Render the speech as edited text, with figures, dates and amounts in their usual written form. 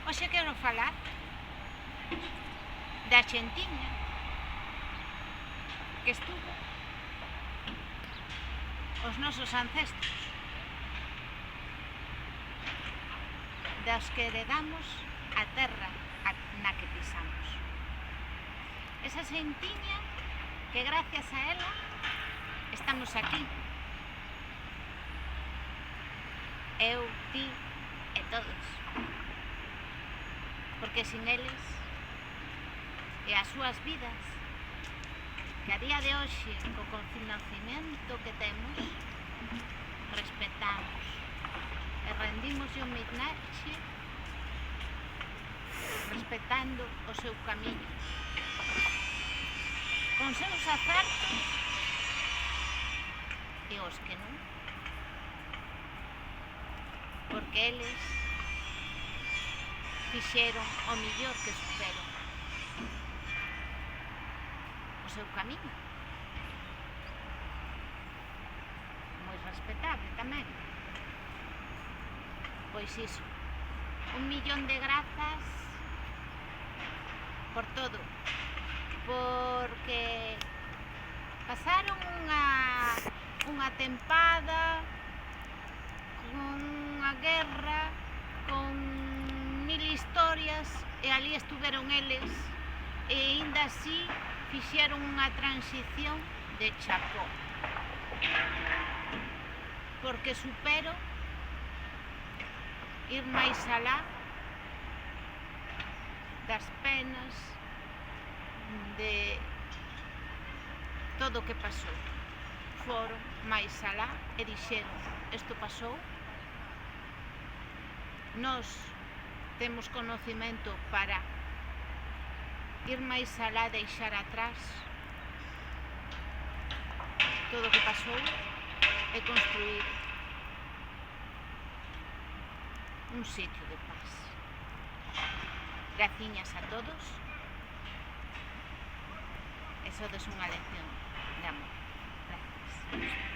Hoxe quero falar da xentiña que estuvo os nosos ancestros, das que heredamos a terra na que pisamos. Esa xentiña que gracias a ela estamos aquí. Eu, ti e todos. Porque sin eles e as súas vidas, que a día de hoxe, co confinamento que temos, respetamos e rendimos homenaxe respetando o seu camiño, con seus acertos e os que non, porque eles fixeron o millor que souberon o seu camiño, moi respetable tamén. Pois iso, 1.000.000 de grazas por todo, porque pasaron unha tempada, unha guerra, con 1000 historias, e ali estuveron eles, e aínda así fixeron unha transición de chapó, porque supero ir máis alá das penas de todo o que pasou. Foron máis alá e dixeron: isto pasou, nós temos conocimento para ir máis alá, deixar atrás todo o que pasou e construir un sitio de paz. Graciñas a todos, e sodes unha lección de amor. Gracias.